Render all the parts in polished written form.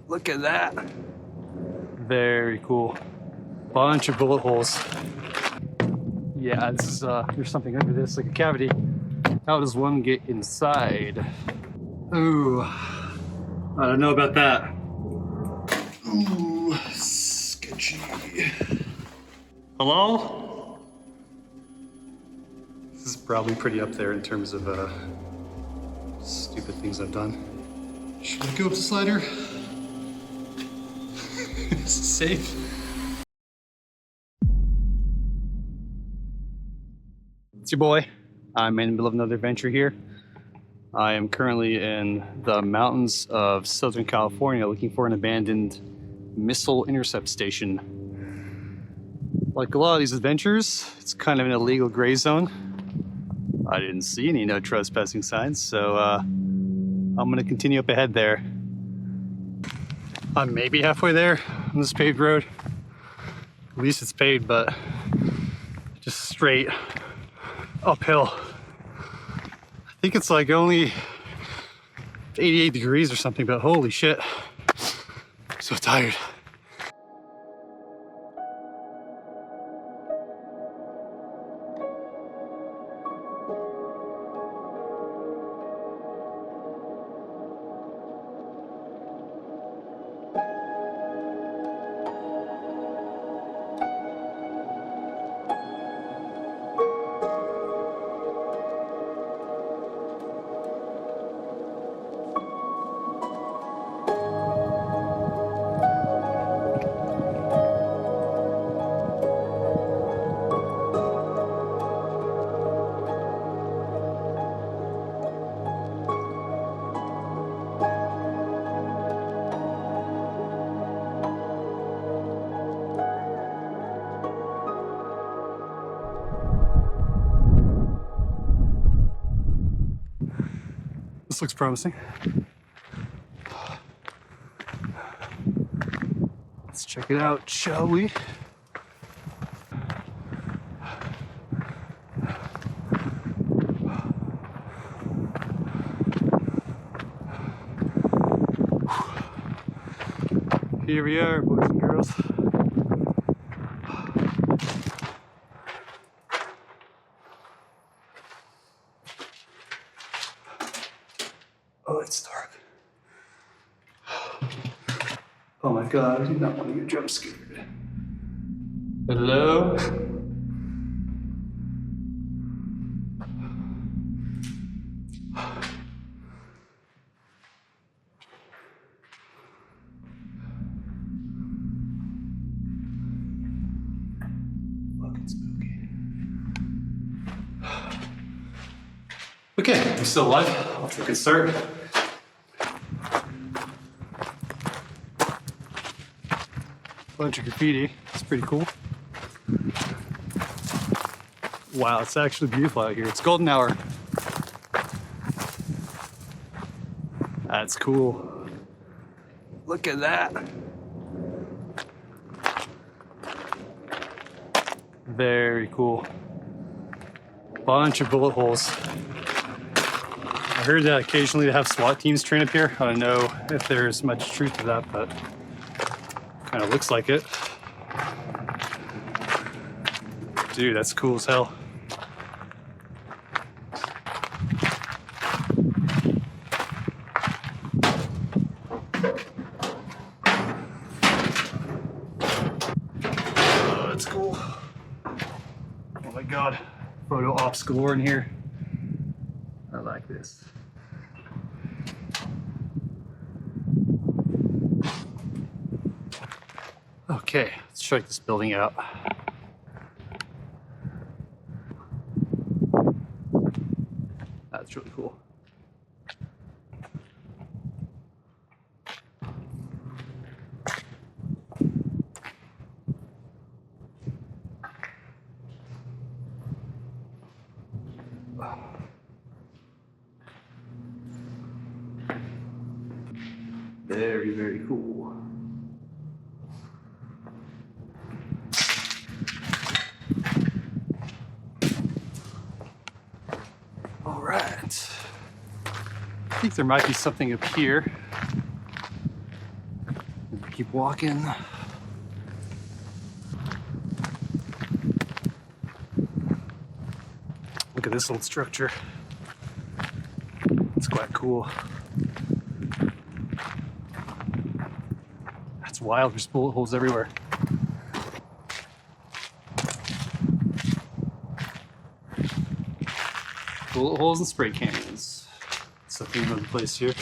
Look at that. Very cool. Bunch of bullet holes. Yeah, this is, there's something under this, like a cavity. How does one get inside? Ooh, I don't know about that. Ooh, sketchy. Hello? This is probably pretty up there in terms of stupid things I've done. Should I go up the slider? Is it safe? It's your boy. I'm in the middle of another adventure here. I am currently in the mountains of Southern California looking for an abandoned missile intercept station. Like a lot of these adventures, it's kind of an illegal gray zone. I didn't see any no trespassing signs, so I'm gonna continue up ahead there. I'm maybe halfway there on this paved road. At least it's paved, but just straight uphill. I think it's like only 88 degrees or something, but holy shit. I'm so tired. This looks promising. Let's check it out, shall we? Here we are, boys and girls. Oh, it's dark. Oh my god, I do not want to get jump scared. Hello? Fucking spooky. Okay, I'm still alive. I'll take a start. Bunch of graffiti. It's pretty cool. Wow, it's actually beautiful out here. It's golden hour. That's cool. Look at that. Very cool. Bunch of bullet holes. I heard that occasionally they have SWAT teams train up here. I don't know if there's much truth to that, but kind of looks like it. Dude, that's cool as hell. Oh, that's cool. Oh my god. Photo ops galore in here. I like this. Okay, let's check this building out. That's really cool. Very, very cool. All right. I think there might be something up here. Keep walking. Look at this old structure. It's quite cool. That's wild, there's bullet holes everywhere. Bullet holes and spray cans. That's the theme of the place here.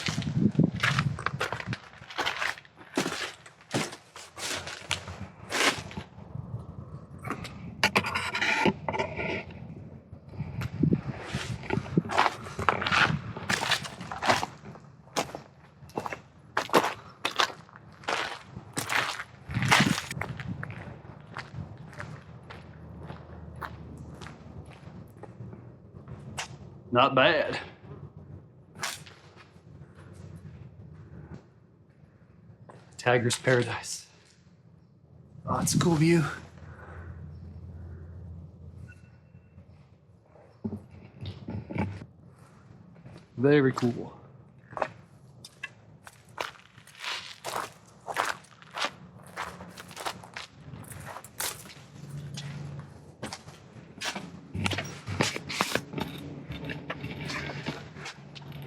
Not bad. Tiger's Paradise. Oh, it's a cool view. Very cool.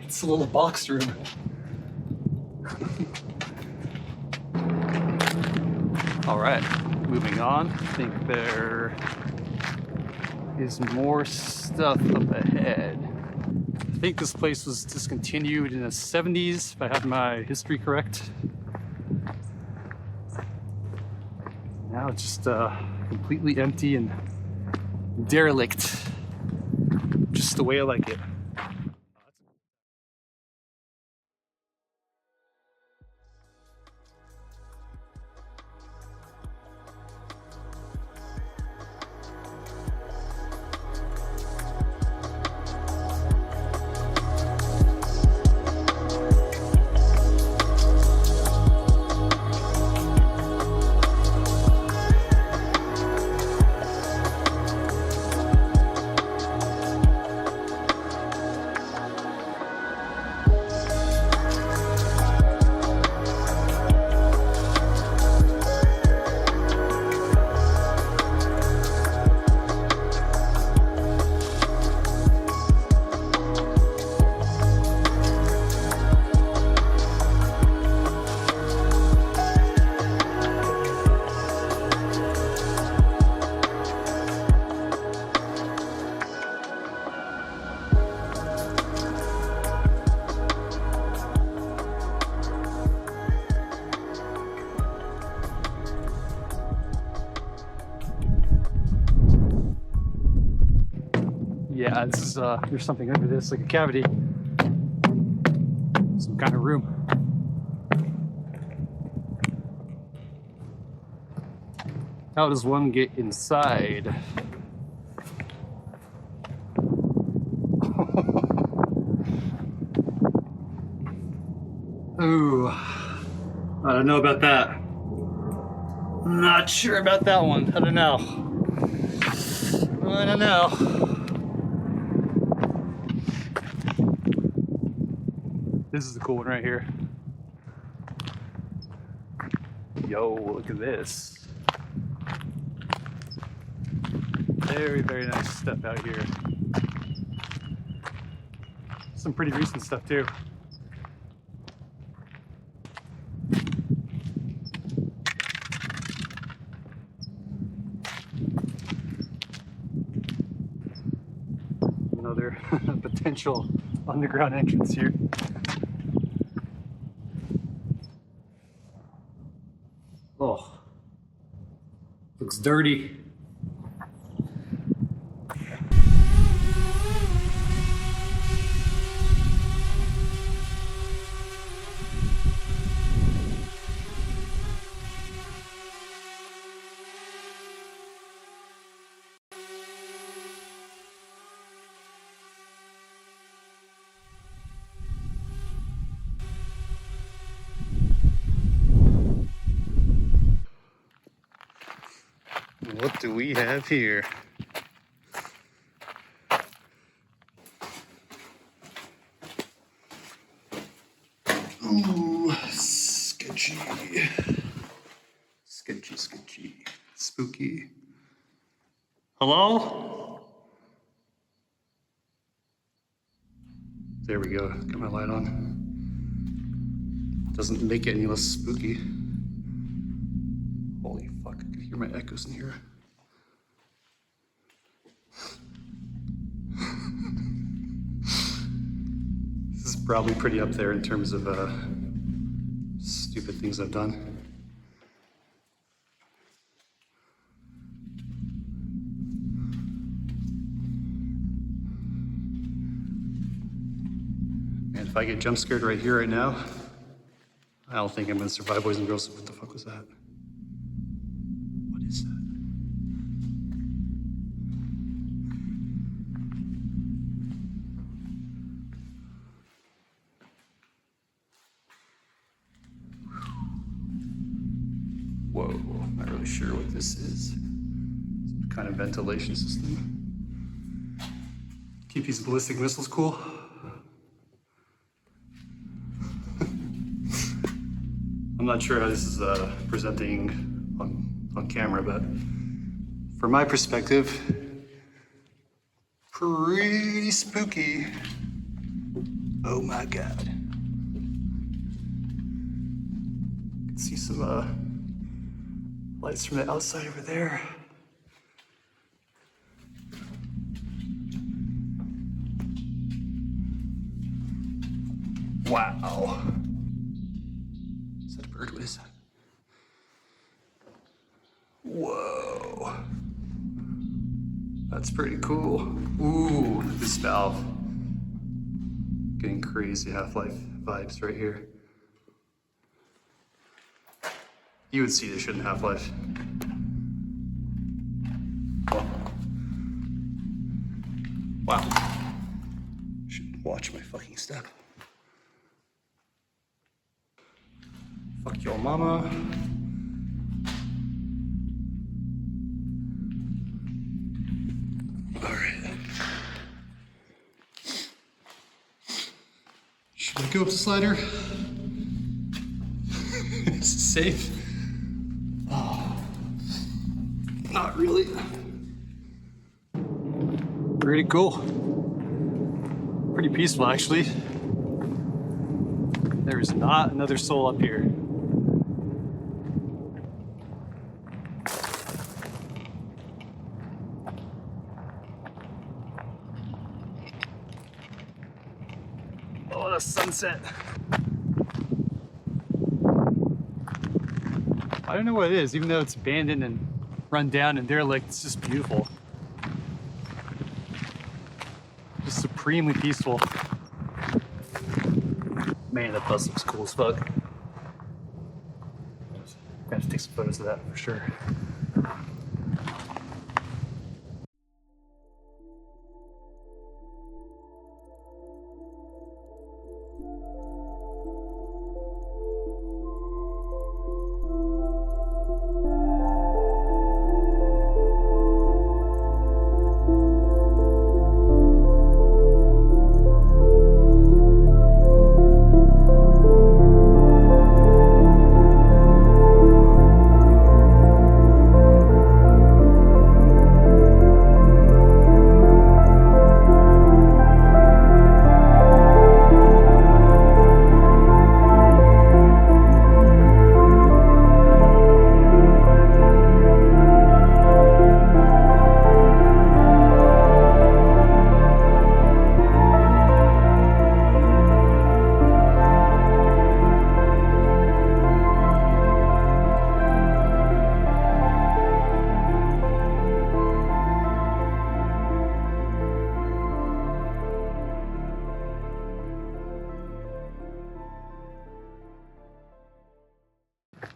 It's a little box room. All right, moving on. I think there is more stuff up ahead. I think this place was discontinued in the 70s, if I have my history correct. Now it's just completely empty and derelict. Just the way I like it. Yeah, this is, there's something under this, like a cavity. Some kind of room. How does one get inside? Ooh, I don't know about that. I'm not sure about that one. I don't know. I don't know. This is the cool one right here. Yo, look at this. Very, very nice stuff out here. Some pretty recent stuff too. Another potential underground entrance here. Oh, looks dirty. What do we have here? Ooh, sketchy. spooky. Hello? There we go. Got my light on. Doesn't make it any less spooky. Holy fuck, I can hear my echoes in here. This is probably pretty up there in terms of stupid things I've done. And if I get jump scared right here, right now, I don't think I'm gonna survive, boys and girls. What the fuck was that? What is that? Whoa, I'm not really sure what this is. Some kind of ventilation system. Keep these ballistic missiles cool. I'm not sure how this is presenting on camera, but from my perspective, pretty spooky. Oh my God. You can see some lights from the outside over there. Wow. Is that a bird? What is that? Whoa. That's pretty cool. Ooh, this valve. Getting crazy Half-Life vibes right here. You would see this shit in Half-Life. Wow. Should watch my fucking step. Fuck your mama. All right. Should I go up the slider? Is it safe? Oh, not really. Pretty cool. Pretty peaceful, actually. There's not another soul up here. Oh, the sunset. I don't know what it is, even though it's abandoned and run down and derelict, it's just beautiful. Just supremely peaceful. Man, that bus looks cool as fuck. I'm gonna have to take some photos of that for sure.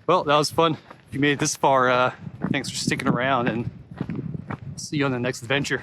Well, that was fun. If you made it this far, thanks for sticking around, and see you on the next adventure.